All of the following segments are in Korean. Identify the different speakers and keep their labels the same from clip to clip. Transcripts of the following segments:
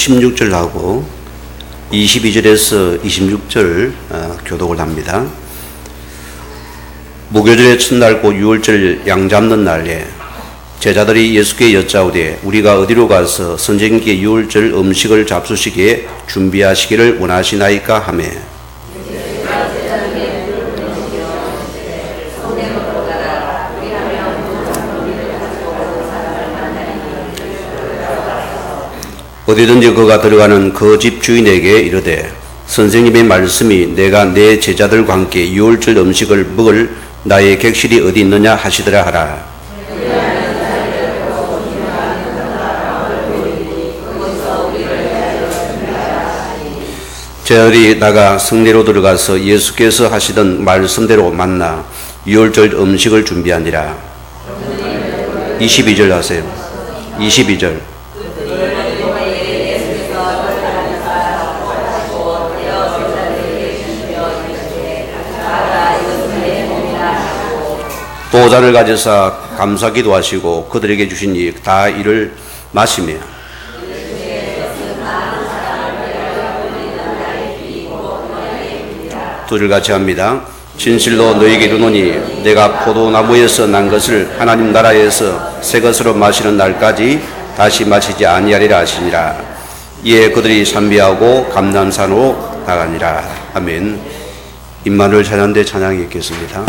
Speaker 1: 16절 하고 22절에서 26절 교독을 합니다. 무교절의 첫날 곧 6월절 양 잡는 날에 제자들이 예수께 여짜오되 우리가 어디로 가서 선생님께 6월절 음식을 잡수시기에 준비하시기를 원하시나이까 하매 어디든지 그가 들어가는 그 집 주인에게 이르되 선생님의 말씀이 내가 내 제자들과 함께 6월절 음식을 먹을 나의 객실이 어디 있느냐 하시더라 하라. 제자들이 나가 성내로 들어가서 예수께서 하시던 말씀대로 만나 6월절 음식을 준비하니라. 22절 하세요. 22절. 또 잔을 가져사 감사기도 하시고 그들에게 주시니 다 이를 마시며 둘을 같이 합니다. 진실로 너희에게 이르노니 내가 포도나무에서 난 것을 하나님 나라에서 새 것으로 마시는 날까지 다시 마시지 아니하리라 하시니라. 이에 그들이賛美하고 감람산으로 나가니라. 아멘. 임마누엘 찬양대 찬양이 있겠습니다.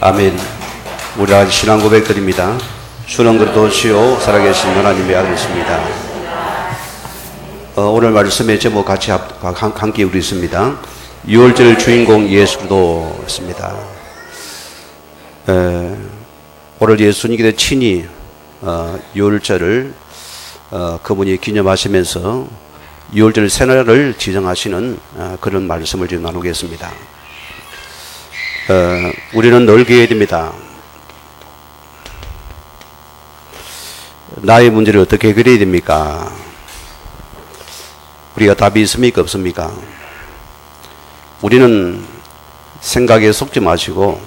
Speaker 1: 아멘. 우리가 신앙 고백드립니다. 주는 그리스도시요 살아계신 하나님의 아들이십니다. 오늘 말씀의 제목 같이 함께 읽겠습니다. 6월절 주인공 예수 그리스도였습니다. 오늘 예수님께서 친히 6월절을 그분이 기념하시면서 6월절 새날을 지정하시는 그런 말씀을 지금 나누겠습니다. 우리는 늘 기회야 됩니다. 나의 문제를 어떻게 해결해야 됩니까? 우리가 답이 있습니까? 없습니까? 우리는 생각에 속지 마시고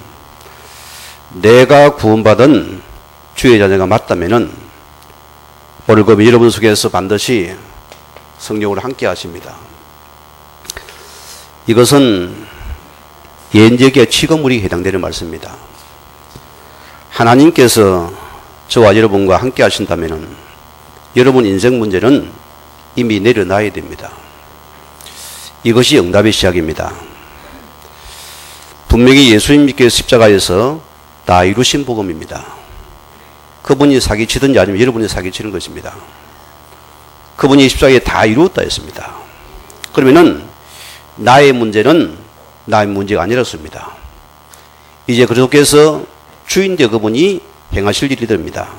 Speaker 1: 내가 구원받은 주의 자녀가 맞다면은 오늘 그 여러분 속에서 반드시 성령으로 함께 하십니다. 이것은 예언적의 치거물이 해당되는 말씀입니다. 하나님께서 저와 여러분과 함께 하신다면 여러분 인생 문제는 이미 내려놔야 됩니다. 이것이 응답의 시작입니다. 분명히 예수님께서 십자가에서 다 이루신 복음입니다. 그분이 사기치든지 아니면 여러분이 사기치는 것입니다. 그분이 십자가에 다 이루었다 했습니다. 그러면은 나의 문제는 나의 문제가 아니었습니다. 이제 그리스도께서 주인되어 그분이 행하실 일이 됩니다.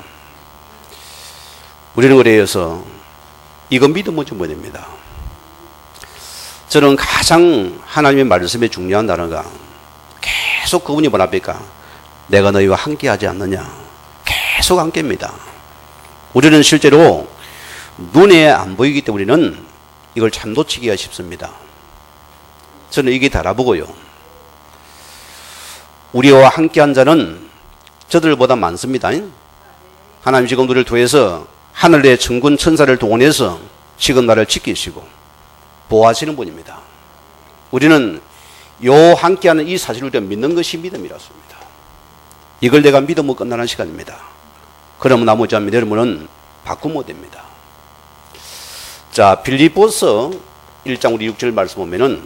Speaker 1: 우리는 그래서 이거 믿으면 좀 됩니다. 저는 가장 하나님의 말씀에 중요한 단어가 계속 그분이 뭘 합니까? 내가 너희와 함께 하지 않느냐. 계속 함께입니다. 우리는 실제로 눈에 안 보이기 때문에 우리는 이걸 참 놓치기가 쉽습니다. 저는 이게 달아보고요. 우리와 함께한 자는 저들보다 많습니다. 하나님 지금 우리를 통해서 하늘의 천군 천사를 동원해서 지금 나를 지키시고 보호하시는 분입니다. 우리는 요 함께하는 이 사실을 우리가 믿는 것이 믿음이라습니다. 이걸 내가 믿으면 끝나는 시간입니다. 그러면 나머지 합니다. 여러분은 바꾸면 됩니다. 자, 빌립보서 1장 우리 6절 말씀 보면은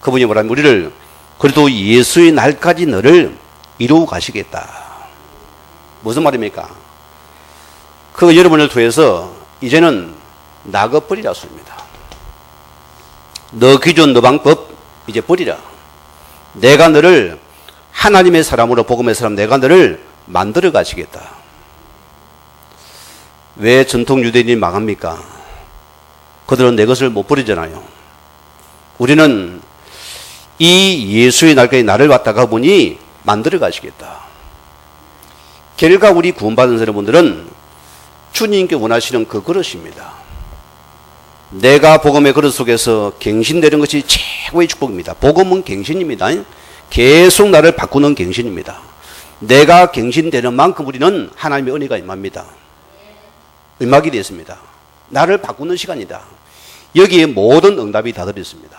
Speaker 1: 그분이 뭐라면 우리를 그래도 예수의 날까지 너를 이루고 가시겠다. 무슨 말입니까? 그 여러분을 통해서 이제는 나가버리라 소리입니다. 너 기존 너 방법 이제 버리라. 내가 너를 하나님의 사람으로 복음의 사람 내가 너를 만들어 가시겠다. 왜 전통 유대인이 망합니까? 그들은 내 것을 못 버리잖아요. 우리는 이 예수의 날까지 나를 왔다가 보니 만들어 가시겠다. 결과 우리 구원받은 여러분들은 주님께 원하시는 그 그릇입니다. 내가 복음의 그릇 속에서 갱신되는 것이 최고의 축복입니다. 복음은 갱신입니다. 계속 나를 바꾸는 갱신입니다. 내가 갱신되는 만큼 우리는 하나님의 은혜가 임합니다. 임하게 되었습니다. 나를 바꾸는 시간이다. 여기에 모든 응답이 다 들어있습니다.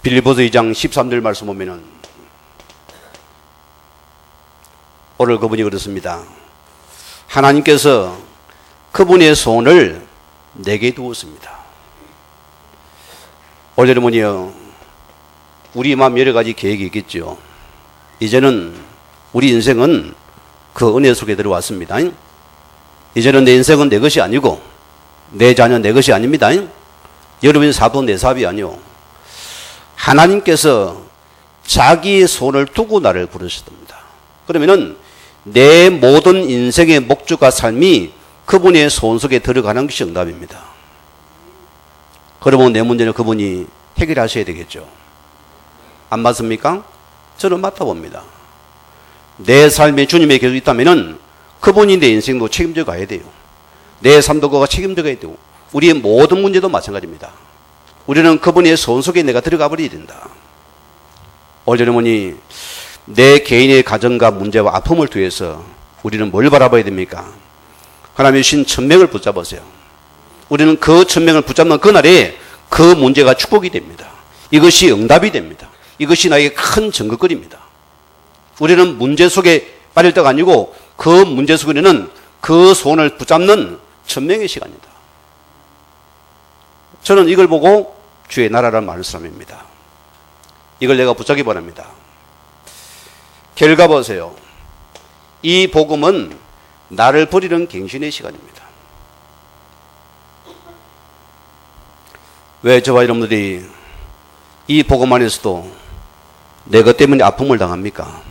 Speaker 1: 빌립보서 2장 13절 말씀 보면은 오늘 그분이 그렇습니다. 하나님께서 그분의 손을 내게 두었습니다. 오늘 여러분이요, 우리 마음 여러 가지 계획이 있겠죠. 이제는 우리 인생은 그 은혜 속에 들어왔습니다. 이제는 내 인생은 내 것이 아니고 내 자녀 내 것이 아닙니다. 여러분의 사업도 내 사업이 아니오. 하나님께서 자기의 손을 두고 나를 부르셨습니다. 그러면은 내 모든 인생의 목적과 삶이 그분의 손 속에 들어가는 것이 응답입니다. 그러면 내 문제는 그분이 해결하셔야 되겠죠. 안 맞습니까? 저는 맞다 봅니다. 내 삶에 주님의 계속 있다면은 그분이 내 인생도 책임져 가야 돼요. 내 삶도 그가 책임져 가야 되고 우리의 모든 문제도 마찬가지입니다. 우리는 그분의 손 속에 내가 들어가 버려야 된다. 오늘 여러분이 내 개인의 가정과 문제와 아픔을 통해서 우리는 뭘 바라봐야 됩니까? 하나님의 신 천명을 붙잡으세요. 우리는 그 천명을 붙잡는 그날에 그 문제가 축복이 됩니다. 이것이 응답이 됩니다. 이것이 나에게 큰 증거거리입니다. 우리는 문제 속에 빠질 때가 아니고 그 문제 속에는 그 손을 붙잡는 천명의 시간이다. 저는 이걸 보고 주의 나라라는 말을 사람입니다. 이걸 내가 붙잡기 바랍니다. 결과 보세요. 이 복음은 나를 버리는 갱신의 시간입니다. 왜 저와 여러분들이 이 복음 안에서도 내 것 때문에 아픔을 당합니까?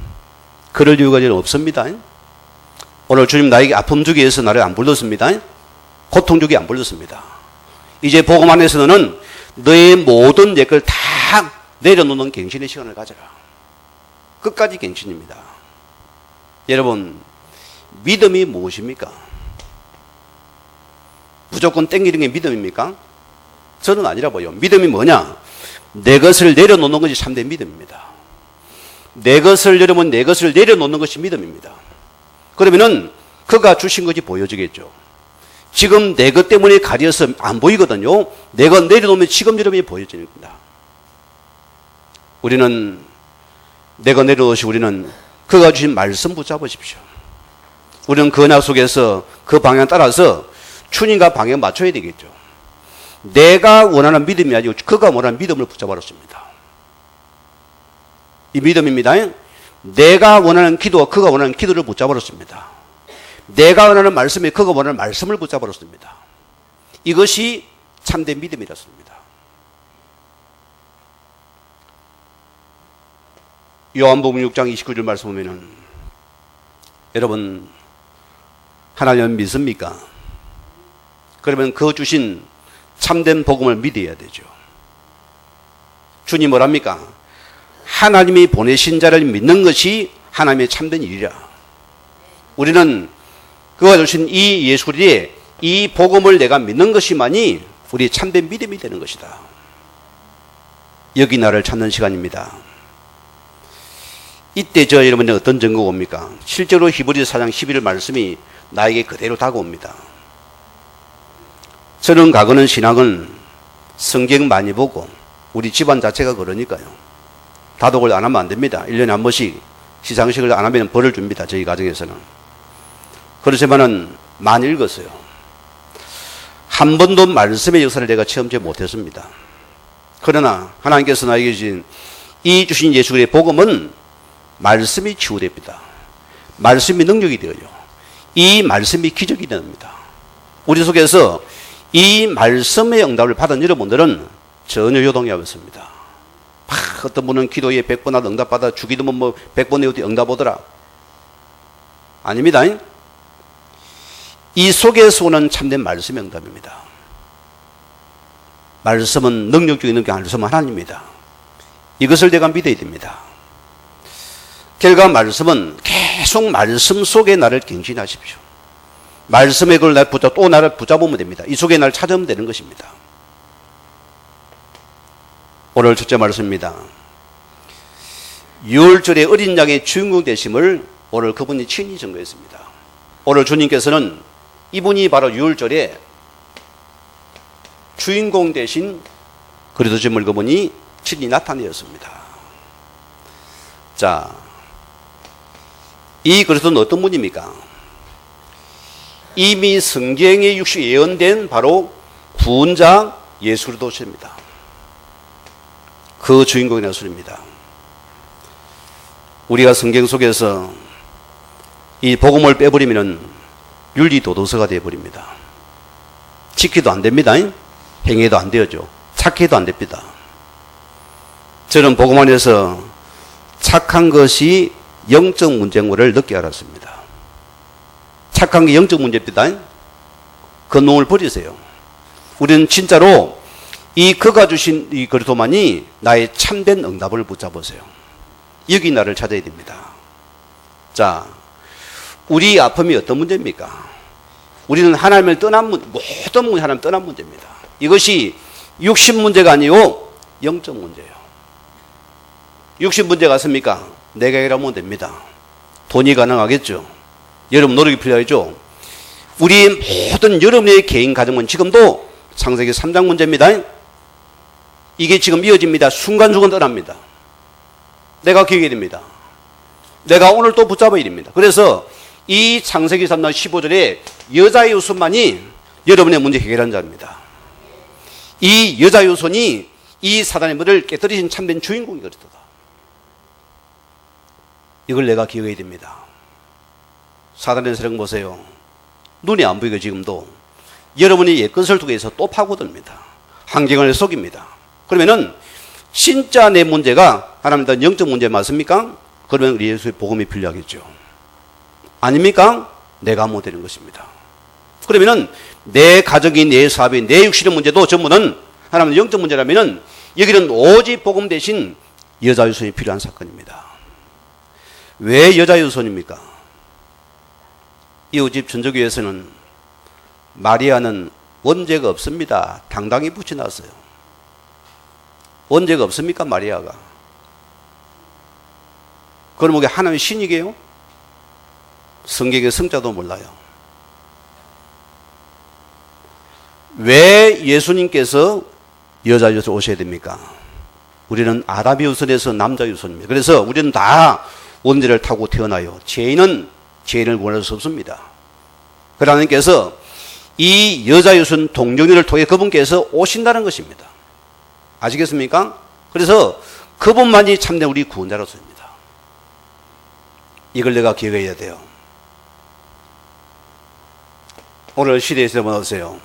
Speaker 1: 그럴 이유가 저는 없습니다. 오늘 주님 나에게 아픔 주기 위해서 나를 안 불렀습니다. 고통 주기 안 불렀습니다. 이제 복음 안에서는 너의 모든 내 걸 다 내려놓는 갱신의 시간을 가져라. 끝까지 갱신입니다. 여러분, 믿음이 무엇입니까? 무조건 땡기는 게 믿음입니까? 저는 아니라 보여. 믿음이 뭐냐? 내 것을 내려놓는 것이 참된 믿음입니다. 내 것을 내려면 내 것을 내려놓는 것이 믿음입니다. 그러면은 그가 주신 것이 보여지겠죠. 지금 내 것 때문에 가려서 안 보이거든요. 내가 내려놓으면 지금 여러분이 보여지는 겁니다. 우리는 내가 내려놓으시 우리는 그가 주신 말씀 붙잡으십시오. 우리는 그 언약 속에서 그 방향 따라서 주님과 방향 맞춰야 되겠죠. 내가 원하는 믿음이 아니고 그가 원하는 믿음을 붙잡았습니다. 이 믿음입니다. 내가 원하는 기도와 그가 원하는 기도를 붙잡았습니다. 내가 원하는 말씀에 그가 원하는 말씀을 붙잡았습니다. 이것이 참된 믿음이었습니다. 요한복음 6장 29절 말씀 보면은 여러분 하나님을 믿습니까? 그러면 그 주신 참된 복음을 믿어야 되죠. 주님 뭐랍니까? 하나님이 보내신 자를 믿는 것이 하나님의 참된 일이라. 우리는 그가 주신 이 예수리에 이 복음을 내가 믿는 것이만이 우리의 참된 믿음이 되는 것이다. 여기 나를 찾는 시간입니다. 이때 저 여러분이 어떤 증거가 옵니까? 실제로 히브리서 4장 11절 말씀이 나에게 그대로 다가옵니다. 저는 가거는 신앙은 성경 많이 보고 우리 집안 자체가 그러니까요. 다독을 안 하면 안 됩니다. 1년에 한 번씩 시상식을 안 하면 벌을 줍니다. 저희 가정에서는. 그렇지만은 많이 읽었어요. 한 번도 말씀의 역사를 내가 체험치 못했습니다. 그러나 하나님께서 나에게 주신 이 주신 예수의 복음은 말씀이 치유됩니다. 말씀이 능력이 되어요. 이 말씀이 기적이 됩니다. 우리 속에서 이 말씀의 응답을 받은 여러분들은 전혀 요동이 없습니다. 어떤 분은 기도에 100번 하다 응답받아 주기도 뭐 100번 외우도 응답 오더라. 아닙니다. 이 속에서 오는 참된 말씀의 응답입니다. 말씀은 능력적인 능력, 말씀은 하나님입니다. 이것을 내가 믿어야 됩니다. 결과 말씀은 계속 말씀 속에 나를 갱신하십시오. 말씀의 걸 또 나를 붙잡으면 됩니다. 이 속에 나를 찾으면 되는 것입니다. 오늘 첫째 말씀입니다. 유월절의 어린 양의 주인공 되심을 오늘 그분이 친히 증거했습니다. 오늘 주님께서는 이분이 바로 유월절에 주인공 되신 그리스도심을 그분이 친히 나타내었습니다. 자, 이 그리스도는 어떤 분입니까? 이미 성경에 육시 예언된 바로 구원자 예수 그리스도십니다. 그 주인공이 예수입니다. 우리가 성경 속에서 이 복음을 빼버리면 윤리도덕서가 되어버립니다. 지키도 안 됩니다. 행해도 안 되어죠. 착해도 안 됩니다. 저는 복음 안에서 착한 것이 영적 문제인 것을 늦게 알았습니다. 착한 게 영적 문제입니다. 그 놈을 버리세요. 우리는 진짜로 이 그가 주신 이 그리스도만이 나의 참된 응답을 붙잡으세요. 여기 나를 찾아야 됩니다. 자, 우리 아픔이 어떤 문제입니까? 우리는 하나님을 떠난 모든 문제 하나님 떠난 문제입니다. 이것이 육신 문제가 아니고 영적 문제예요. 육신 문제 같습니까? 내가 해결하면 됩니다. 돈이 가능하겠죠. 여러분 노력이 필요하죠. 우리 모든 여러분의 개인 가정은 지금도 창세기 3장 문제입니다. 이게 지금 이어집니다. 순간순간 떠납니다. 내가 기억해야 됩니다. 내가 오늘 또 붙잡아야 됩니다. 그래서 이 창세기 3장 15절에 여자의 후손만이 여러분의 문제 해결하는 자입니다. 이 여자의 후손이 이 사단의 물을 깨뜨리신 참된 주인공이 그렇다. 이걸 내가 기억해야 됩니다. 사단의 세력 보세요. 눈이 안 보이고 지금도 여러분이 옛것을 통해서 또 파고듭니다. 환경을 속입니다. 그러면은 진짜 내 문제가 하나님의 영적 문제 맞습니까? 그러면 우리 예수의 복음이 필요하겠죠. 아닙니까? 내가 못 되는 것입니다. 그러면은 내 가정이, 내 사업이, 내 육신의 문제도 전부는 하나님의 영적 문제라면은 여기는 오직 복음 대신 여자 유손이 필요한 사건입니다. 왜 여자 유손입니까? 이웃집 전조교에서는 마리아는 원죄가 없습니다. 당당히 붙여놨어요. 원죄가 없습니까, 마리아가? 그럼 그게 하나님의 신이게요? 성경의 성자도 몰라요. 왜 예수님께서 여자 유선 오셔야 됩니까? 우리는 아담 유선에서 남자 유선입니다. 그래서 우리는 다 원죄를 타고 태어나요. 죄인은 죄인을 원할 수 없습니다. 그러나 하나님께서 이 여자 유선 동정녀를 통해 그분께서 오신다는 것입니다. 아시겠습니까? 그래서 그분만이 참된 우리 구원자로서입니다. 이걸 내가 기억해야 돼요. 오늘 시대에서 보세요.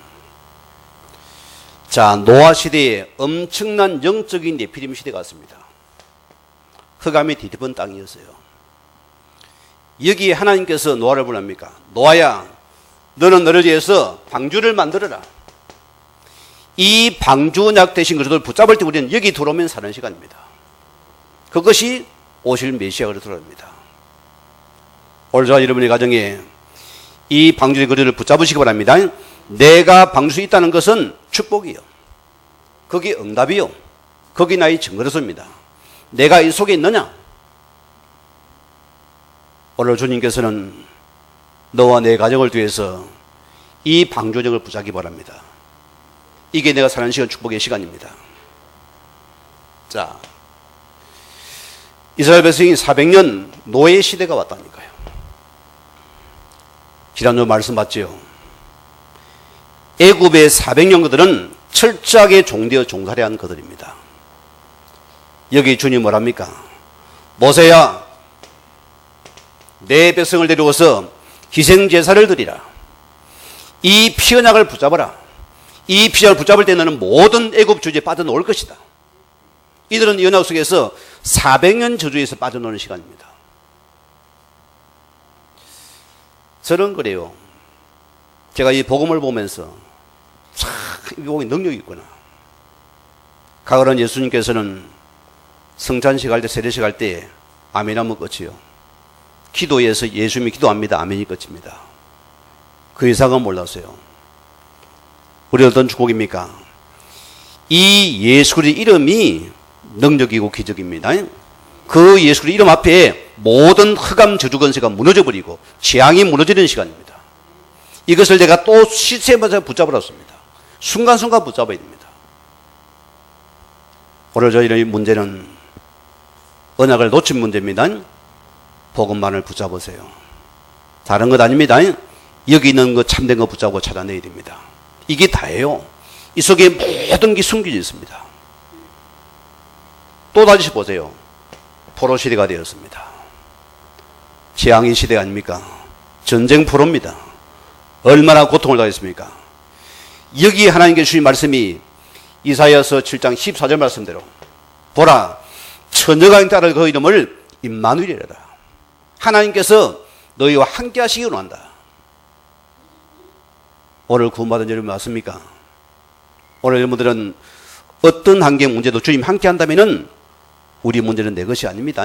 Speaker 1: 자, 노아 시대에 엄청난 영적인 네피림 시대가 왔습니다. 흑암이 뒤덮은 땅이었어요. 여기에 하나님께서 노아를 보냅니까? 노아야, 너는 너를 위해서 방주를 만들어라. 이 방주 언약 되신 것을 붙잡을 때 우리는 여기 들어오면 사는 시간입니다. 그것이 오실 메시아가 들어옵니다. 오늘 저와 여러분의 가정에 이 방주의 거리를 붙잡으시기 바랍니다. 내가 방주에 있다는 것은 축복이요. 그게 응답이요. 그게 나의 증거로서입니다. 내가 이 속에 있느냐? 오늘 주님께서는 너와 내 가정을 위해서 이 방주정을 붙잡기 바랍니다. 이게 내가 사는 시간 축복의 시간입니다. 자, 이스라엘 백성이 400년 노예 시대가 왔다니까요. 지난주 말씀 봤죠? 애굽의 400년 그들은 철저하게 종되어 종살이 한 그들입니다. 여기 주님 뭐랍니까? 모세야, 내 백성을 데려와서 희생제사를 드리라. 이 피언약을 붙잡아라. 이 피언약을 붙잡을 때 너는 모든 애굽 주제에 빠져나올 것이다. 이들은 이 언약 속에서 400년 저주에서 빠져나오는 시간입니다. 저는 그래요. 제가 이 복음을 보면서 참, 이 복음이 능력이 있구나. 가을은 예수님께서는 성찬식 할 때, 세례식 할 때 아멘 하면 끝이요. 기도에서 예수님이 기도합니다. 아멘이 끝입니다. 그 이상은 몰랐어요. 우리 어떤 축복입니까? 이 예수의 이름이 능력이고 기적입니다. 그 예수의 이름 앞에 모든 흑암 저주 권세가 무너져버리고 재앙이 무너지는 시간입니다. 이것을 내가 또 시스템에서 붙잡으렸습니다. 순간순간 붙잡아야 됩니다. 오늘 저희의 문제는 언약을 놓친 문제입니다. 복음만을 붙잡으세요. 다른 것 아닙니다. 여기 있는 거 참된 거 붙잡고 찾아내야 됩니다. 이게 다예요. 이 속에 모든 게 숨겨져 있습니다. 또 다시 보세요. 포로 시대가 되었습니다. 재앙의 시대 아닙니까? 전쟁 포로입니다. 얼마나 고통을 당했습니까? 여기 하나님께 주신 말씀이 이사야서 7장 14절 말씀대로 보라, 처녀가 따를 그 이름을 임마누엘이라. 하나님께서 너희와 함께 하시기로 한다. 오늘 구원받은 여러분 맞습니까? 오늘 여러분들은 어떤 환경 문제도 주님 함께 한다면 우리 문제는 내 것이 아닙니다.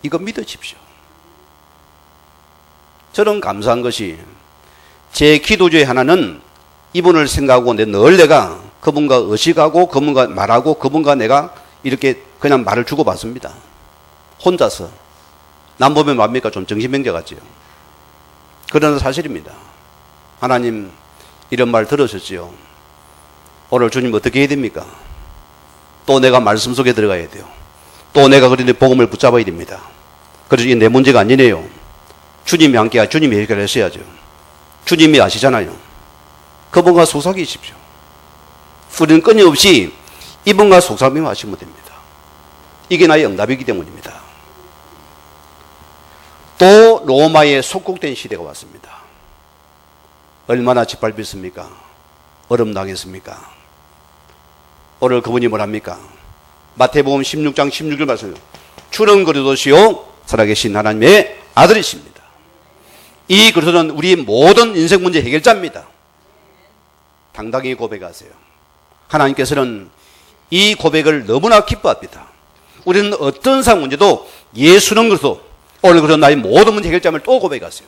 Speaker 1: 이거 믿으십시오. 저는 감사한 것이 제 기도 중에 하나는 이분을 생각하고 늘 내가 그분과 의식하고 그분과 말하고 그분과 내가 이렇게 그냥 말을 주고받습니다. 혼자서. 남 보면 뭡니까? 좀 정신병자 같지요. 그러나 사실입니다. 하나님 이런 말 들으셨지요. 오늘 주님 어떻게 해야 됩니까? 또 내가 말씀 속에 들어가야 돼요. 또 내가 그런데 복음을 붙잡아야 됩니다. 그래서 이게 내 문제가 아니네요. 주님이 함께 주님이 해결하셔야죠. 주님이 아시잖아요. 그분과 속삭이십시오. 우리는 끊임없이 이분과 속삭임을 하시면 됩니다. 이게 나의 응답이기 때문입니다. 또 로마에 속국된 시대가 왔습니다. 얼마나 짓밟혔습니까? 어름당했습니까? 오늘 그분이 뭐랍니까? 마태복음 16장 16절 말씀. 주는 그리스도시요 살아계신 하나님의 아들이십니다. 이 그리스도는 우리 모든 인생 문제 해결자입니다. 당당히 고백하세요. 하나님께서는 이 고백을 너무나 기뻐합니다. 우리는 어떤 상 문제도 예수는 그리스도, 오늘 그런 나의 모든 문제 해결자임을 또 고백하세요.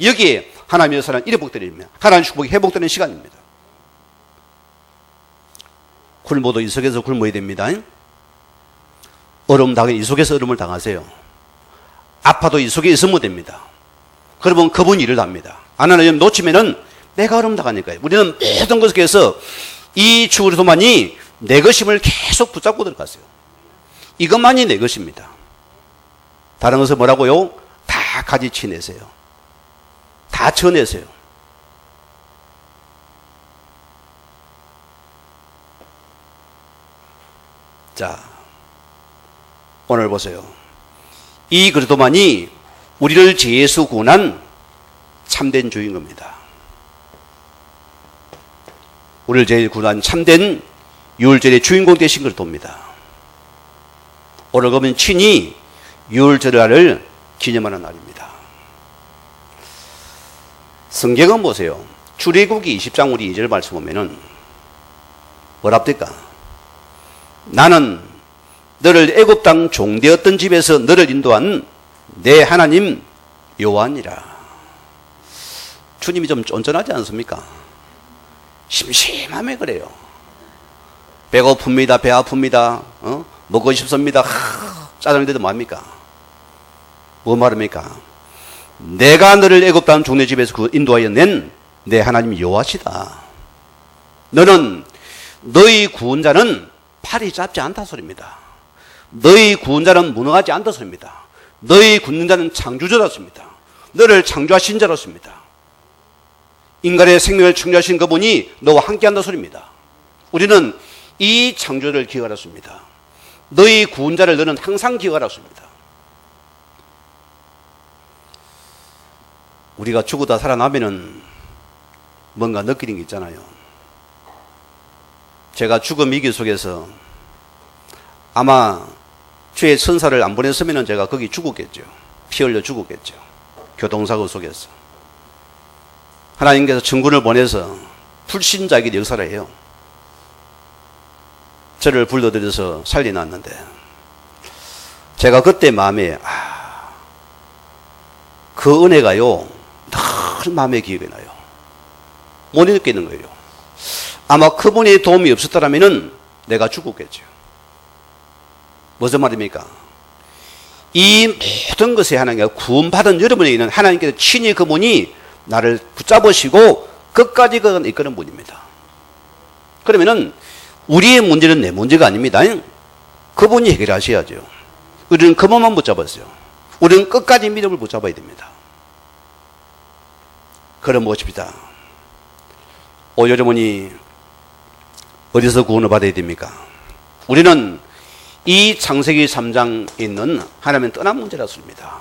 Speaker 1: 여기에 하나님의 역사는 이래 복되립니다. 하나님의 축복이 회복되는 시간입니다. 굶어도 이 속에서 굶어야 됩니다. 얼음 당해 이 속에서 얼음을 당하세요. 아파도 이 속에 있으면 됩니다. 그러면 그분이 일을 합니다. 하나님 놓치면은 내가 얼음 당하니까요. 우리는 모든 것에서 이 주그리스도만이 내 것임을 계속 붙잡고 들어가세요. 이것만이 내 것입니다. 다른 것은 뭐라고요? 다 가지치내세요. 다 쳐내세요. 자, 오늘 보세요. 이 그리스도만이 우리를 죄에서 구원한 참된 주인 겁니다. 우리를 죄에서 구원한 참된 유월절의 주인공 되신 그리스도입니다. 오늘 그러면 친히 유월절을 기념하는 날입니다. 성경은 보세요. 출애굽기 20장 우리 2절 말씀 보면은 뭐랍니까? 나는 너를 애굽 땅 종되었던 집에서 너를 인도한 내 하나님 여호와니라. 주님이 좀 쫀쫀하지 않습니까? 심심하면 그래요. 배고픕니다. 배 아픕니다. 먹고 싶습니다. 짜증내도 뭐합니까? 뭐 말합니까? 내가 너를 애굽 땅 종내 집에서 인도하여 낸 내 하나님 여호와시다. 너는 너희 구원자는 팔이 짧지 않다 소리입니다. 너희 구원자는 무능하지 않다 소리입니다. 너희 구원자는 창조자였습니다. 너를 창조하신 자였습니다. 인간의 생명을 창조하신 그분이 너와 함께한다 소리입니다. 우리는 이 창조를 기억하였습니다. 너희 구원자를 너는 항상 기억하였습니다. 우리가 죽어다 살아나면은 뭔가 느끼는 게 있잖아요. 제가 죽음 위기 속에서 아마 주의 천사를 안 보냈으면 제가 거기 죽었겠죠. 피 흘려 죽었겠죠. 교통사고 속에서. 하나님께서 천군을 보내서 불신자에게 역사를 해요. 저를 불러들여서 살려놨는데 제가 그때 마음에 그 은혜가요 늘 마음에 기억이 나요. 못 느끼는 거예요. 아마 그분의 도움이 없었더라면 내가 죽었겠죠. 무슨 말입니까? 이 모든 것에 하나님께서 구원받은 여러분에게는 하나님께서 친히 그분이 나를 붙잡으시고 끝까지 이끄는 분입니다. 그러면은 우리의 문제는 내 문제가 아닙니다. 그분이 해결하셔야죠. 우리는 그분만 붙잡았어요. 우리는 끝까지 믿음을 붙잡아야 됩니다. 그럼 무엇입니다? 여러분이 어디서 구원을 받아야 됩니까? 우리는 이 창세기 3장에 있는 하나님은 떠난 문제라습니다.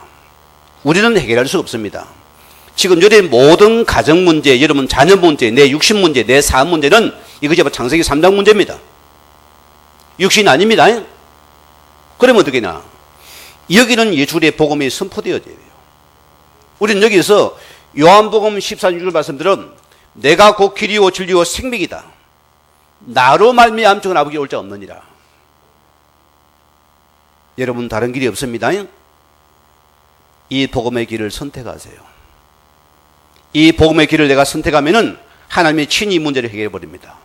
Speaker 1: 우리는 해결할 수 없습니다. 지금 여러분의 모든 가정 문제, 여러분 자녀 문제, 내 육신 문제, 내 사업 문제는 이것이 창세기 3장 문제입니다. 육신 아닙니다. 그러면 어떻게 되나? 여기는 예수의 복음이 선포되어야 돼요. 우리는 여기서 요한복음 14절 말씀들은 내가 곧 길이요 진리요 생명이다. 나로 말미암아 아버지께 올 자 없느니라. 여러분 다른 길이 없습니다. 이 복음의 길을 선택하세요. 이 복음의 길을 내가 선택하면은 하나님이 친히 문제를 해결해 버립니다.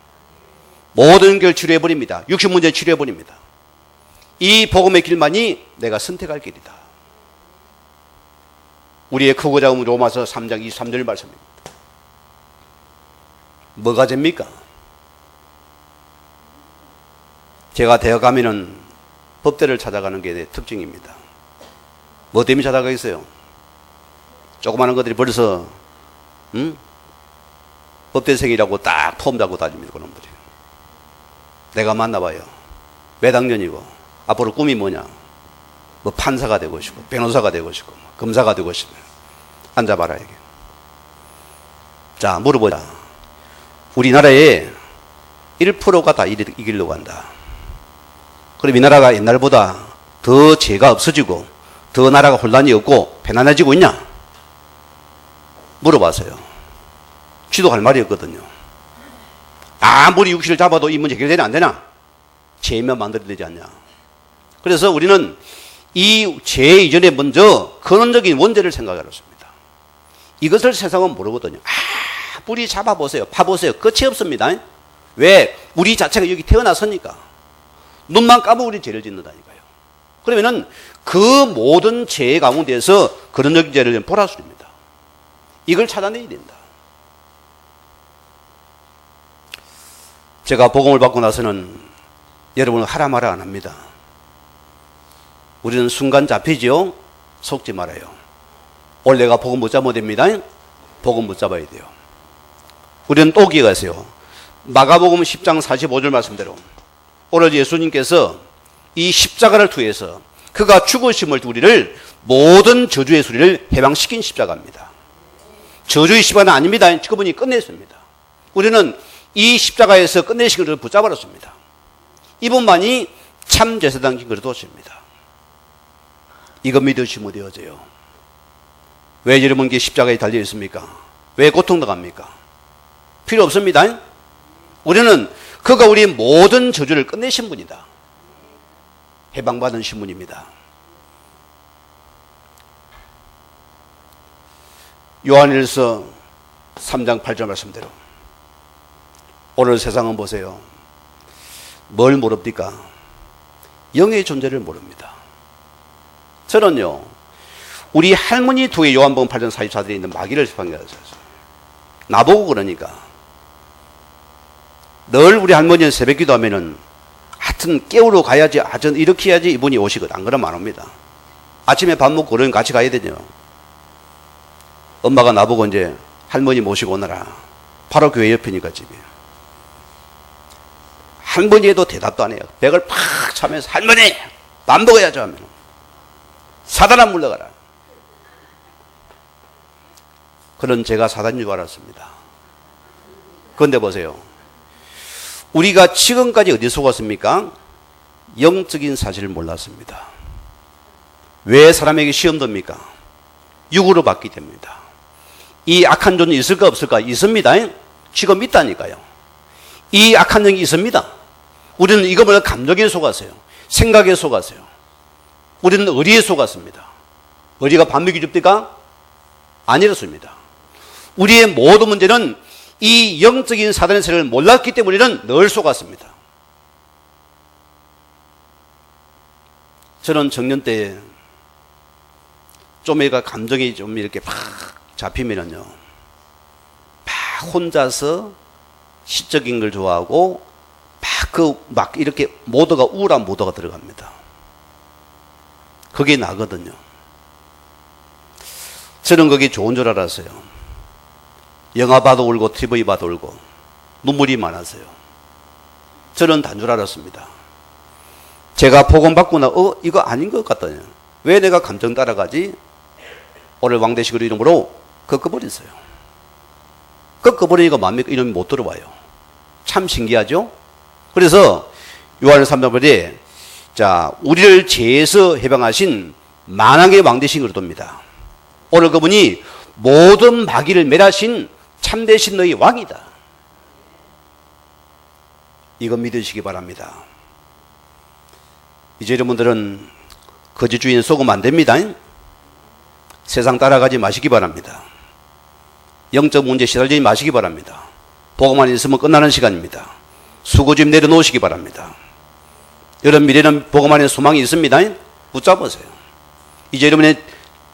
Speaker 1: 모든 걸 치료해 버립니다. 육신 문제 치료해 버립니다. 이 복음의 길만이 내가 선택할 길이다. 우리의 크고 작은 로마서 3장 23절 말씀입니다. 뭐가 됩니까? 제가 대학 가면은 법대를 찾아가는 게 내 특징입니다. 뭐 때문에 찾아가겠어요? 조그마한 것들이 벌써 법대생이라고 딱 폼 잡고 다닙니다. 그놈들이. 내가 만나봐요. 몇 학년이고 앞으로 꿈이 뭐냐? 뭐 판사가 되고 싶고 변호사가 되고 싶고 검사가 되고 싶고. 앉아봐라 이게. 자, 물어보자. 우리나라에 1%가 다 이기려고 한다. 그럼 이 나라가 옛날보다 더 죄가 없어지고 더 나라가 혼란이 없고 편안해지고 있냐? 물어봤어요. 지도할 말이 없거든요. 아무리 육신을 잡아도 이 문제 해결되냐 안 되나? 죄면 만들어야 되지 않냐? 그래서 우리는 이 죄 이전에 먼저 근원적인 원죄를 생각하였습니다. 이것을 세상은 모르거든요. 뿌리 잡아보세요. 파보세요. 끝이 없습니다. 왜? 우리 자체가 여기 태어났으니까. 눈만 감으면 우리 죄를 짓는다니까요. 그러면은 그 모든 죄 가운데서 거듭난 죄를 보라술입니다. 이걸 찾아내야 된다. 제가 복음을 받고 나서는 여러분은 하라 마라 안 합니다. 우리는 순간 잡히죠? 속지 말아요. 오늘 내가 복음 못 잡으면 됩니다. 복음 못 잡아야 돼요. 우리는 또 기억하세요. 마가복음 10장 45절 말씀대로 오늘 예수님께서 이 십자가를 통해서 그가 죽으심을 우리를 모든 저주의 소리를 해방시킨 십자가입니다. 저주의 십자가는 아닙니다. 그분이 끝냈습니다. 우리는 이 십자가에서 끝내신 것을 붙잡았습니다. 이분만이 참 제사장인 그리스도십니다. 이거 믿으시면 되어져요. 왜 여러분께 십자가에 달려 있습니까? 왜 고통당합니까? 필요 없습니다. 우리는 그가 우리 모든 저주를 끝내신 분이다. 해방받은 신분입니다. 요한일서 3장 8절 말씀대로 오늘 세상은 보세요. 뭘 모릅니까? 영의 존재를 모릅니다. 저는요, 우리 할머니 두의 요한복음 8장 44절에 있는 마귀를 방해하셨어요. 나보고 그러니까. 늘 우리 할머니는 새벽 기도하면은 하여튼 깨우러 가야지, 이렇게 해야지 이분이 오시거든. 안 그러면 안 옵니다. 아침에 밥 먹고 그러면 같이 가야 되죠. 엄마가 나보고 이제 할머니 모시고 오너라. 바로 교회 옆이니까 집에. 할머니에도 대답도 안 해요. 벽을 팍 차면서 할머니 밥 먹어야죠 하면 사단아 물러가라. 그런 제가 사단인 줄 알았습니다. 그런데 보세요. 우리가 지금까지 어디 속았습니까? 영적인 사실을 몰랐습니다. 왜 사람에게 시험 듭니까? 육으로 받기 때문입니다. 이 악한 존이 있을까 없을까? 있습니다. 지금 있다니까요. 이 악한 영이 있습니다. 우리는 이것을 감정에 속았어요. 생각에 속았어요. 우리는 의리에 속았습니다. 의리가 밥 먹이 줍니까? 아니었습니다. 우리의 모든 문제는 이 영적인 사단의 세력을 몰랐기 때문에 우리는 늘 속았습니다. 저는 청년 때 좀 애가 감정이 좀 이렇게 팍 잡히면은요, 막 혼자서 시적인 걸 좋아하고 막 이렇게 모드가 우울한 모드가 들어갑니다. 그게 나거든요. 저는 그게 좋은 줄 알았어요. 영화 봐도 울고 TV 봐도 울고 눈물이 많았어요. 저는 단 줄 알았습니다. 제가 복음 받고 이거 아닌 것 같다요. 왜 내가 감정 따라가지? 오늘 왕대식으로 이름으로 꺾어버렸어요. 꺾어버리니까 마음에 이름이 못 들어와요. 참 신기하죠? 그래서 요한의 3장에 자, 우리를 죄에서 해방하신 만왕의 왕대신 그리스도입니다. 오늘 그분이 모든 마귀를 멸하신 참되신 너희 왕이다. 이거 믿으시기 바랍니다. 이제 여러분들은 거짓 주의에 속으면 안 됩니다. 세상 따라가지 마시기 바랍니다. 영적 문제 시달리지 마시기 바랍니다. 복음만 있으면 끝나는 시간입니다. 수고 좀 내려놓으시기 바랍니다. 여러분 미래는 복음 안에 소망이 있습니다. 붙잡으세요. 이제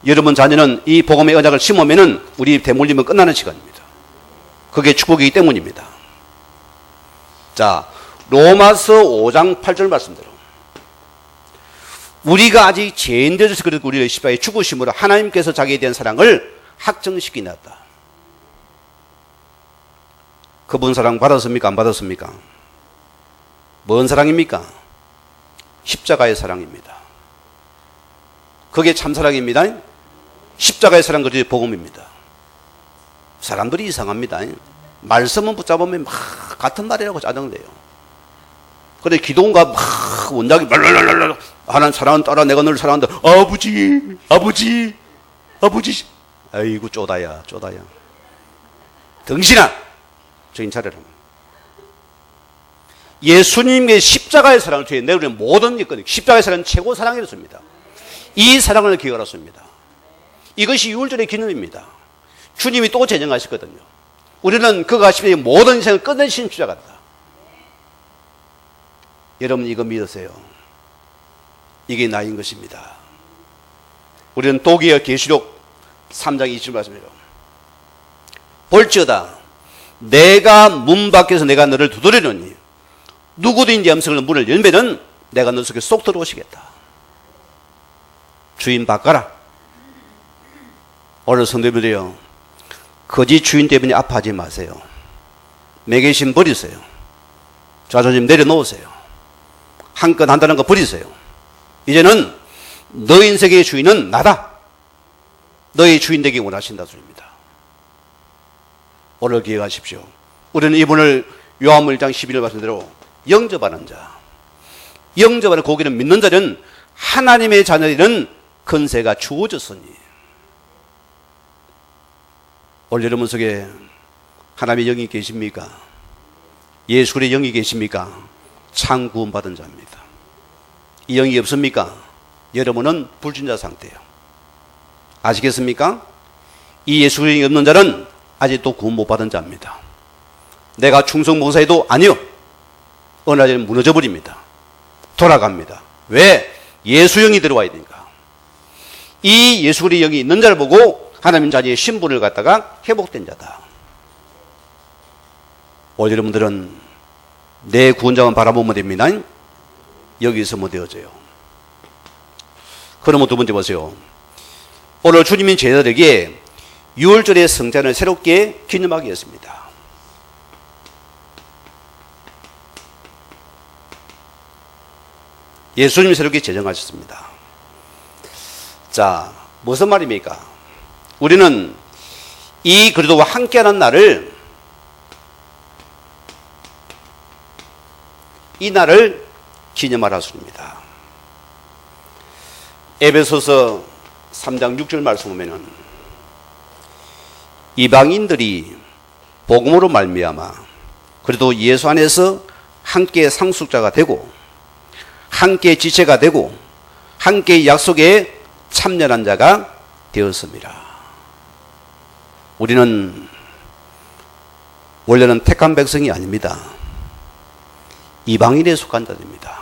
Speaker 1: 여러분 자녀는 이 복음의 언약을 심으면은 우리 대물림은 끝나는 시간입니다. 그게 축복이기 때문입니다. 자, 로마서 5장 8절 말씀대로 우리가 아직 죄인되어서 그래도 우리를 십자가에 죽으심으로 하나님께서 자기에 대한 사랑을 확정시키놨다. 그분 사랑 받았습니까? 안 받았습니까? 뭔 사랑입니까? 십자가의 사랑입니다. 그게 참사랑입니다. 십자가의 사랑, 그게 복음입니다. 사람들이 이상합니다. 말씀은 붙잡으면 막 같은 말이라고 짜증내요. 그래 기도가 막 원작이 말랄랄랄 하나님 사랑은 따라 내가 너를 사랑한다. 아버지 아이고 쪼다야 등신아 정신 차려라. 예수님의 십자가의 사랑을 통해 내우리는 모든 게 있거든요. 십자가의 사랑은 최고 사랑이었습니다. 이 사랑을 기억하였습니다. 이것이 유월절의 기념입니다. 주님이 또 재정하셨거든요. 우리는 그가 하시면 모든 인생을 끝내신 주자 같다. 여러분 이거 믿으세요. 이게 나인 것입니다. 우리는 도기어 계시록 3장 20절 말씀이죠. 볼지어다 내가 문 밖에서 내가 너를 두드리노니 누구든지 음성을 문을 열면은 내가 너 속에 쏙 들어오시겠다. 주인 바꿔라. 오늘 성도님들이요, 거짓 주인 때문에 아파하지 마세요. 매개심 버리세요. 자존심 내려놓으세요. 한건 한다는 거 버리세요. 이제는 너 인생의 주인은 나다. 너의 주인 되기 원하신다 소리입니다. 오늘 기억하십시오. 우리는 이분을 요한복음 1장 11절 말씀대로 영접하는 자, 영접하는 고기를 믿는 자는 하나님의 자녀들은 권세가 주어졌으니. 오늘 여러분 속에 하나님의 영이 계십니까? 예수의 영이 계십니까? 참 구원받은 자입니다. 이 영이 없습니까? 여러분은 불신자 상태예요. 아시겠습니까? 이 예수의 영이 없는 자는 아직도 구원 못 받은 자입니다. 내가 충성 봉사해도 아니요. 어느 날에는 무너져 버립니다. 돌아갑니다. 왜? 예수 영이 들어와야 되니까. 이 예수의 영이 있는 자를 보고 하나님 자녀의 신분을 갖다가 회복된 자다. 오늘 여러분들은 내 구원자만 바라보면 됩니다. 여기서 못 되어져요. 그러면 두 번째 보세요. 오늘 주님이 제자들에게 6월절의 성찬을 새롭게 기념하게 했습니다. 예수님이 새롭게 제정하셨습니다. 자, 무슨 말입니까? 우리는 이 그리스도와 함께하는 날을, 이 날을 기념하라 소리입니다. 에베소서 3장 6절 말씀 보면은 이방인들이 복음으로 말미암아 그래도 예수 안에서 함께 상속자가 되고 함께 지체가 되고 함께 약속에 참여한 자가 되었습니다. 우리는 원래는 택한 백성이 아닙니다. 이방인에 속한 자들입니다.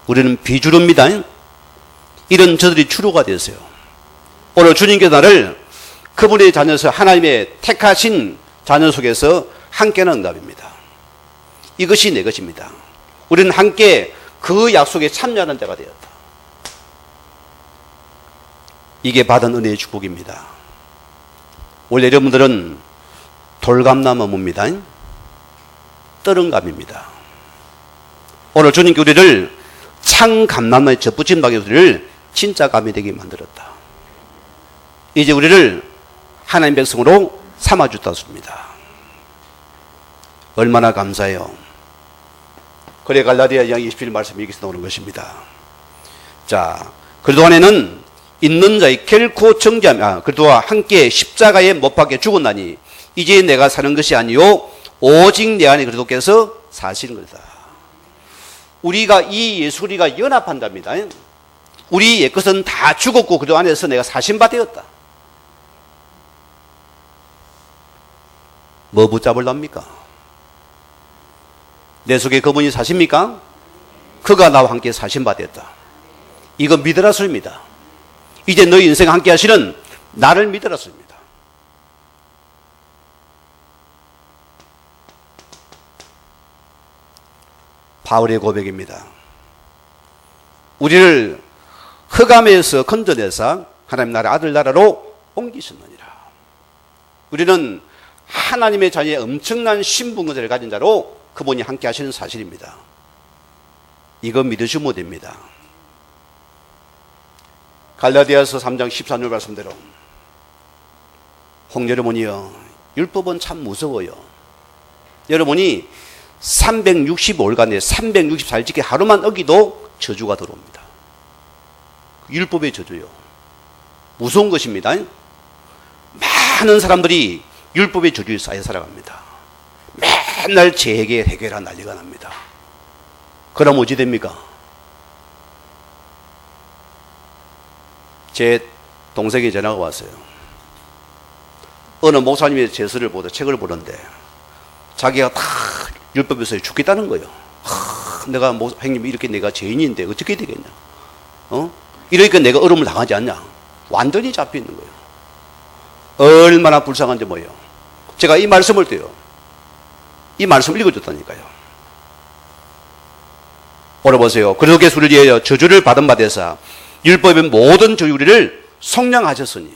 Speaker 1: 우리는 비주류입니다. 이런 저들이 주류가 되었어요. 오늘 주님께서 나를 그분의 자녀에서 하나님의 택하신 자녀 속에서 함께하는 응답입니다. 이것이 내 것입니다. 우리는 함께 그 약속에 참여하는 자가 되었다. 이게 받은 은혜의 축복입니다. 원래 여러분들은 돌감나무 뭡니다? 떠른감입니다. 오늘 주님께 우리를 창감나무에 접붙인 방에 우리를 진짜 감이 되게 만들었다. 이제 우리를 하나님 백성으로 삼아주다 습니다. 얼마나 감사해요. 그래 갈라디아 2장 21절 말씀이 여기서 나오는 것입니다. 자, 그동안에는 있는 자의 결코 정죄함, 그리스도와 함께 십자가에 못 박혀 죽었나니 이제 내가 사는 것이 아니요 오직 내 안에 그리스도께서 사시는 것이다. 우리가 이 예수 우리가 연합한답니다. 우리 옛것은 다 죽었고 그리스도 안에서 내가 사신 바 되었다. 뭐 붙잡을랍니까? 내 속에 그분이 사십니까? 그가 나와 함께 사신 바 되었다. 이거 믿으라 소리입니다. 이제 너희 인생 함께 하시는 나를 믿으라 소리입니다. 바울의 고백입니다. 우리를 흑암에서 건져내사 하나님 나라 아들 나라로 옮기셨느니라. 우리는 하나님의 자녀의 엄청난 신분권을 가진 자로 그분이 함께 하시는 사실입니다. 이거 믿으시면 됩니다. 갈라디아서 3장 14절 말씀대로 여러분이요, 율법은 참 무서워요. 여러분이 365일간에 364일 지켜 하루만 어기도 저주가 들어옵니다. 율법의 저주요. 무서운 것입니다. 많은 사람들이 율법의 저주에 쌓여 살아갑니다. 맨날 재해결, 해결한 난리가 납니다. 그럼 어찌 됩니까? 제 동생이 전화가 왔어요. 어느 목사님의 제서를 보다 책을 보는데 자기가 다 율법에서 죽겠다는 거예요. 내가 형님 이렇게 내가 죄인인데 어떻게 되겠냐? 이러니까 내가 얼음을 당하지 않냐? 완전히 잡혀 있는 거예요. 얼마나 불쌍한지 뭐예요. 제가 이 말씀을 때요. 이 말씀을 읽어줬다니까요. 오늘 보세요. 그리스도께서 우리를 위하여 저주를 받은 바 되사 율법의 모든 저주를 속량하셨으니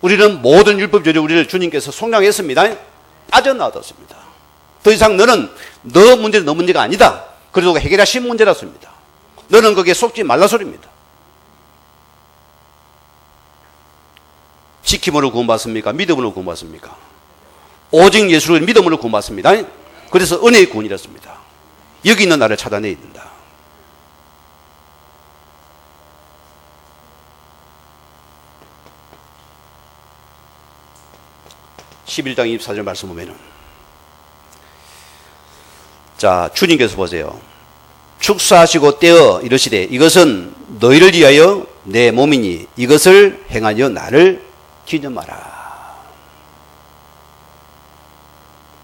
Speaker 1: 우리는 모든 율법 저주 우리를 주님께서 속량했습니다. 빠져나왔습니다. 더 이상 너는 너 문제는 너 문제가 아니다. 그리고 해결하신 문제라습니다. 너는 거기에 속지 말라 소리입니다. 지킴으로 구원받습니까? 믿음으로 구원받습니까? 오직 예수를 믿음으로 구원받습니다. 그래서 은혜의 구원이었습니다. 여기 있는 나를 찾아내야 된다. (11장 24절) 말씀 보면은 자 주님께서 보세요. 축사하시고 떼어 이르시되 이것은 너희를 위하여 내 몸이니 이것을 행하여 나를 기념하라.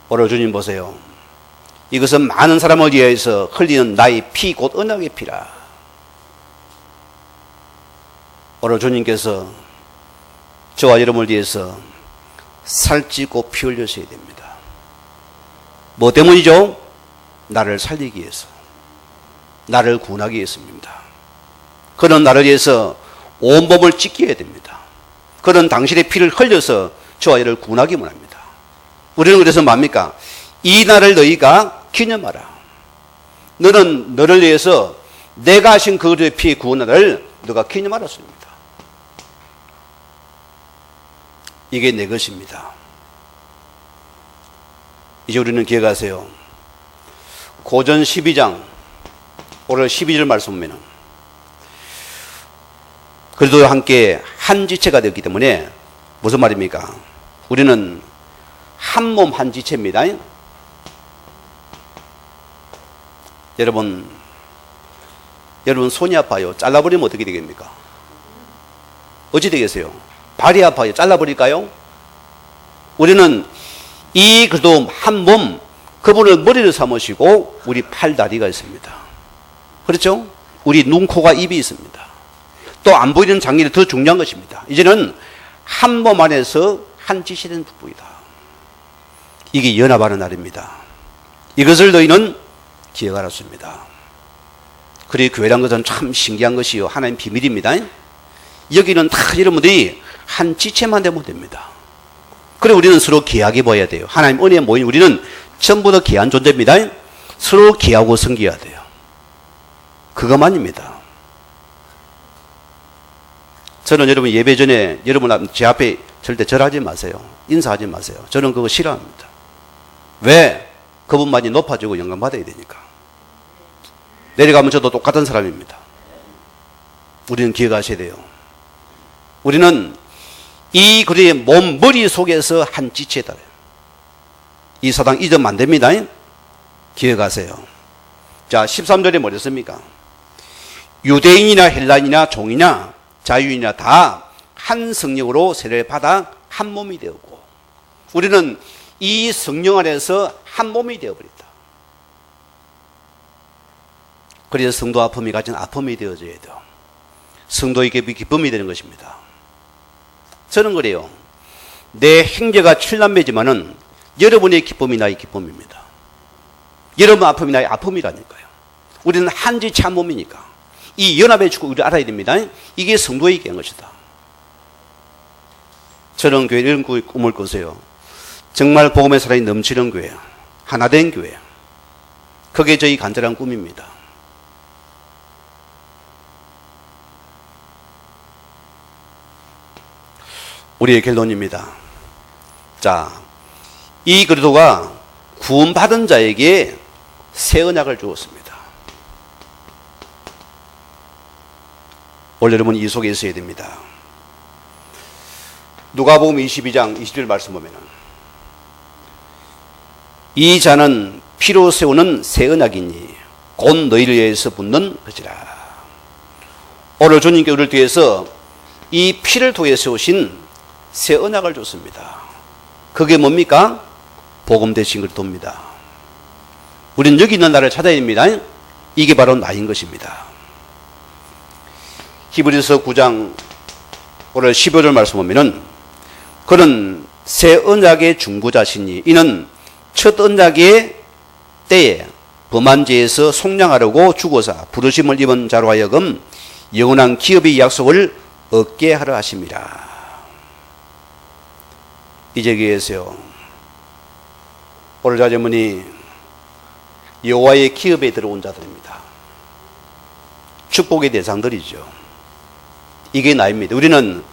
Speaker 1: 오늘 주님 보세요. 이것은 많은 사람을 위해서 흘리는 나의 피 곧 언약의 피라. 오늘 주님께서 저와 여러분을 위해서 살찌고 피 흘려셔야 됩니다. 뭐 때문이죠? 나를 살리기 위해서, 나를 구원하기 위해서입니다. 그는 나를 위해서 온몸을 찢겨야 됩니다. 그는 당신의 피를 흘려서 저와 여러분을 구원하기만 합니다. 우리는 그래서 뭡니까? 이 날을 너희가 기념하라. 너는 너를 위해서 내가 하신 그리스도의 피의 구원을 너가 기념하라 소리입니다. 이게 내 것입니다. 이제 우리는 기억하세요. 고전 12장 오늘 12절 말씀 보면은 그래도 함께 한 지체가 되었기 때문에 무슨 말입니까? 우리는 한 몸 한 지체입니다. 여러분 손이 아파요. 잘라버리면 어떻게 되겠습니까? 어찌 되겠어요? 발이 아파요. 잘라버릴까요? 우리는 이 그래도 한 몸, 그분을 머리를 삼으시고 우리 팔, 다리가 있습니다. 그렇죠? 우리 눈, 코가, 입이 있습니다. 또 안 보이는 장면이 더 중요한 것입니다. 이제는 한 몸 안에서 한 지체된 부부이다. 이게 연합하는 날입니다. 이것을 너희는 기억하랍니다. 그리고 교회란 것은 참 신기한 것이요. 하나님 비밀입니다. 여기는 다 여러분들이 한 지체만 되면 됩니다. 그리고 우리는 서로 귀하게 보여야 돼요. 하나님 은혜에 모인 우리는 전부 다 귀한 존재입니다. 서로 귀하고 섬겨야 돼요. 그것만입니다. 저는 여러분 예배 전에 여러분 제 앞에 절대 절하지 마세요. 인사하지 마세요. 저는 그거 싫어합니다. 왜? 그분만이 높아지고 영광받아야 되니까. 내려가면 저도 똑같은 사람입니다. 우리는 기억하셔야 돼요. 우리는 이 그리의 몸, 머리 속에서 한 지체다. 이 사당 잊으면 안 됩니다. 기억하세요. 자, 13절에 뭐랬습니까? 유대인이나 헬라인이나 종이나 자유인이나 다 한 성령으로 세례를 받아 한 몸이 되었고, 우리는 이 성령 안에서 한 몸이 되어버렸다. 그래서 성도 아픔이 가진 아픔이 되어져야 돼요. 성도에게 기쁨이 되는 것입니다. 저는 그래요. 내 형제가 7남매지만은 여러분의 기쁨이 나의 기쁨입니다. 여러분 아픔이 나의 아픔이라니까요. 우리는 한 지체 한 몸이니까 이 연합의 축을 우리 알아야 됩니다. 이게 성도에게 한 것이다. 저는 교회 이런 꿈을 꾸세요. 정말 복음의 사랑이 넘치는 교회, 하나된 교회. 그게 저희 간절한 꿈입니다. 우리의 결론입니다. 자, 이 그리스도가 구원받은 자에게 새 언약을 주었습니다. 원래 여러분 이 속에 있어야 됩니다. 누가복음 22장 20절 말씀 보면은 이 자는 피로 세우는 새 언약이니 곧 너희를 위해서 붙는 것이라. 오늘 주님께 우리를 위해서 이 피를 통해 세우신 새 언약을 줬습니다. 그게 뭡니까? 복음 되신 그리스도입니다. 우리는 여기 있는 나를 찾아야 됩니다. 이게 바로 나인 것입니다. 히브리서 9장 오늘 15절 말씀 보면은 그는 새 언약의 중보자시니 이는 첫 언약의 때에 범한 죄에서 속량하려고 죽어서 부르심을 입은 자로 하여금 영원한 기업의 약속을 얻게 하려 하심이라. 이제 계세요. 오늘 자제문이 여호와의 기업에 들어온 자들입니다. 축복의 대상들이죠. 이게 나입니다. 우리는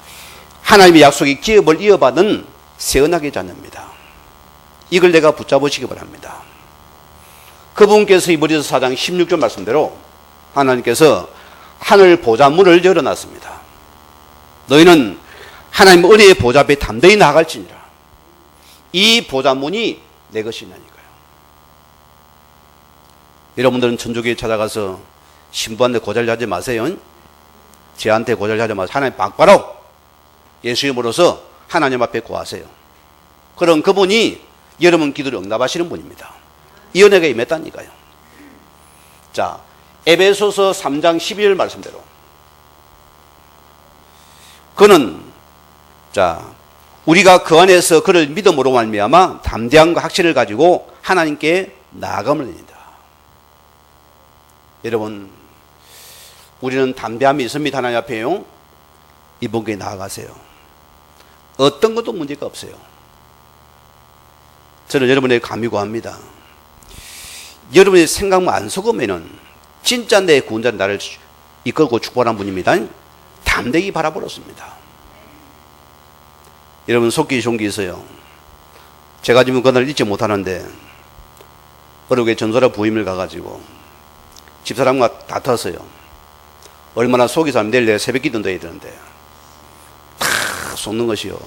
Speaker 1: 하나님의 약속의 기업을 이어받은 새 언약의 자녀입니다. 이걸 내가 붙잡으시기 바랍니다. 그분께서 히브리서 4장 16절 말씀대로 하나님께서 하늘 보좌 문을 열어놨습니다. 너희는 하나님 은혜의 보좌 앞에 담대히 나아갈지니라. 이 보좌 문이 내 것이냐니까요. 여러분들은 천주교에 찾아가서 신부한테 고잘하지 마세요. 제한테 고잘하지 마세요. 하나님 바로 예수 이름으로서 하나님 앞에 구하세요. 그럼 그분이 여러분 기도를 응답하시는 분입니다. 이 은혜가 임했다니까요. 자, 에베소서 3장 12절 말씀대로 그는 우리가 그 안에서 그를 믿음으로 말미암아 담대함과 확신을 가지고 하나님께 나아감을 합니다. 여러분, 우리는 담대함이 있습니다. 하나님 앞에요. 이분께 나아가세요. 어떤 것도 문제가 없어요. 저는 여러분에게 감히 구합니다. 여러분의 생각만 안 속으면은 진짜 내 구원자 나를 이끌고 축복하는 분입니다. 담대히 바라보았습니다. 여러분, 속기 좋은 게 있어요. 제가 지금 그날 잊지 못하는데 어느 게 전설의 부임을 가가지고 집사람과 다퉜어요. 얼마나 속이 사람 내일 내가 새벽 기도도 해야 되는데 다 속는 것이요.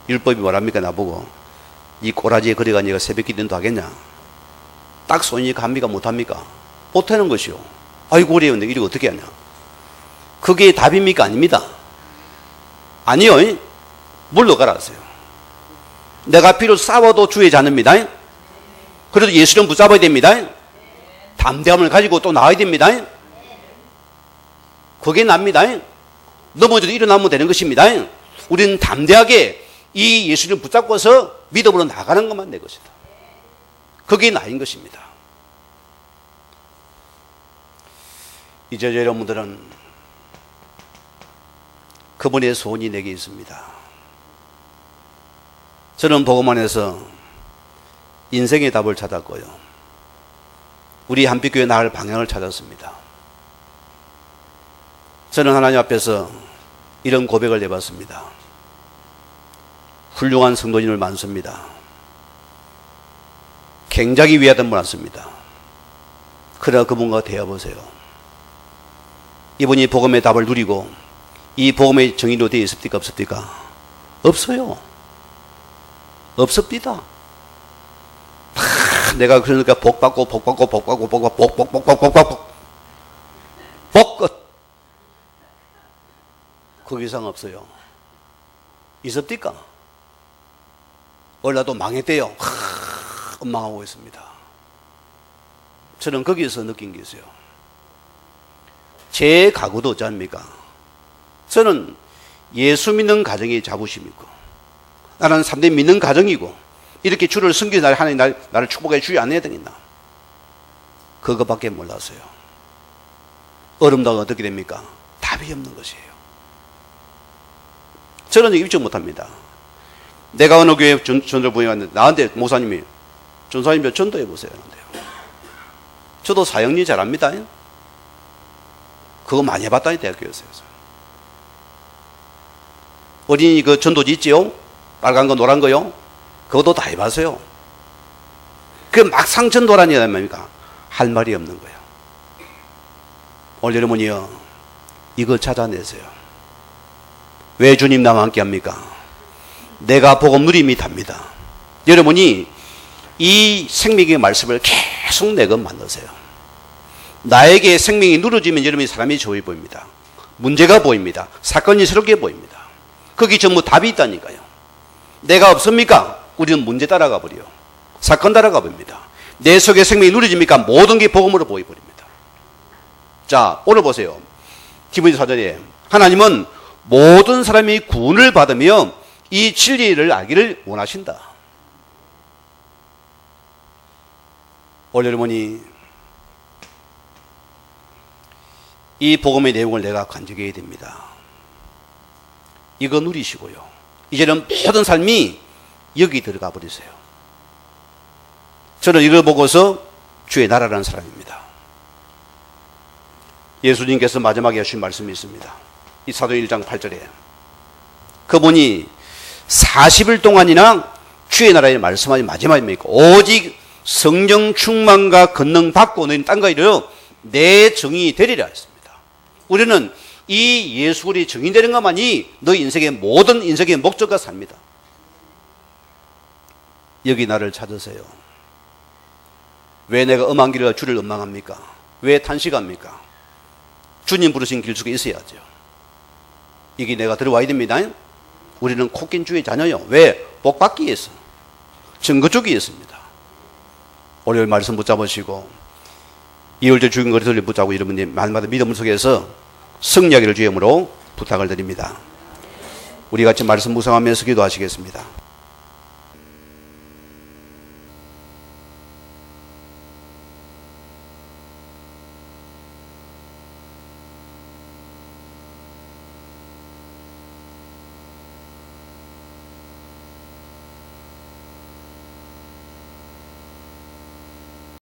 Speaker 1: 율법이 뭐랍니까? 나보고 이 꼬라지에 거리가 네가 새벽 기도도 하겠냐? 딱 손이니까 합니까? 못합니까? 못하는 것이요. 아이고 그래요. 근데 이거 어떻게 하냐? 그게 답입니까? 아닙니다. 아니요. 물러가라 하세요. 내가 비록 싸워도 주의 자녀입니다. 그래도 예수를 붙잡아야 됩니다. 담대함을 가지고 또 나와야 됩니다. 그게 납니다. 넘어져도 일어나면 되는 것입니다. 우리는 담대하게 이 예수를 붙잡고서 믿음으로 나가는 것만 내 것이다. 그게 나인 것입니다. 이제 여러분들은 그분의 소원이 내게 있습니다. 저는 복음 안에서 인생의 답을 찾았고요. 우리 한빛교회 나갈 방향을 찾았습니다. 저는 하나님 앞에서 이런 고백을 해봤습니다. 훌륭한 성도님을 많습니다. 굉장히 위하던 분 많습니다. 그러나 그분과 대화해보세요. 이분이 복음의 답을 누리고 이 복음의 정의로 되어 있습니까? 없습니까? 없어요. 없습니다. 내가 그러니까 복받고 복끝 그 이상 없어요. 있습니까? 얼라도 망했대요. 망하고 있습니다. 저는 거기서 느낀 게 있어요. 제 가구도 어찌 합니까? 저는 예수 믿는 가정이 자부심이고 나는 3대 믿는 가정이고 이렇게 주를 섬기는 날 하나님 나를 축복해 주지 않아야 되겠나? 그거밖에 몰랐어요. 어른다고 어떻게 됩니까? 답이 없는 것이에요. 저는 입증 못합니다. 내가 어느 교회 전도 부임에 갔는데 나한테 목사님이 전사님 전도해 보세요. 저도 사형리 잘합니다. 그거 많이 해봤다니 대학교에서요. 어린이 그 전도지 있지요? 빨간 거 노란 거요? 그것도 다 해봤어요. 그 막상 전도라니 뭡니까? 할 말이 없는 거예요. 오늘 여러분이요, 이거 찾아내세요. 왜 주님 나와 함께 합니까? 내가 복음 누림이 답니다. 여러분이 이 생명의 말씀을 계속 내가 만드세요. 나에게 생명이 누려지면 여러분이 사람이 좋아 보입니다. 문제가 보입니다. 사건이 새롭게 보입니다. 거기 전부 답이 있다니까요. 내가 없습니까? 우리는 문제 따라가 버려요. 사건 따라가 버립니다. 내 속에 생명이 누려집니까? 모든 게 복음으로 보여버립니다. 자, 오늘 보세요. 디모데 4절에 하나님은 모든 사람이 구원을 받으며 이 진리를 알기를 원하신다. 오늘 여러분이 이 복음의 내용을 내가 간직해야 됩니다. 이거 누리시고요. 이제는 모든 삶이 여기 들어가 버리세요. 저는 이걸 보고서 주의 나라라는 사람입니다. 예수님께서 마지막에 하신 말씀이 있습니다. 이 사도행 1장 8절에 그분이 40일 동안이나 주의 나라에 말씀하지 마지막입니까? 오직 성령 충만과 권능 받고 너희는 딴 거 이르러 내 정이 되리라 했습니다. 우리는 이 예수 그리스도의 정이 되는 것만이 너희 인생의 모든 인생의 목적과 삽니다. 여기 나를 찾으세요. 왜 내가 엄한 길을 주를 원망합니까? 왜 탄식합니까? 주님 부르신 길 속에 있어야죠. 이게 내가 들어와야 됩니다. 우리는 코낀 주의 자녀요. 왜? 복 받기 위해서. 증거 주기 위해서입니다. 오늘 말씀 붙잡으시고 2월절 주인 거리를 붙잡고 여러분이 말마다 믿음 속에서 승리하기를 주의 이름으로 부탁을 드립니다. 우리 같이 말씀 묵상하면서 기도하시겠습니다.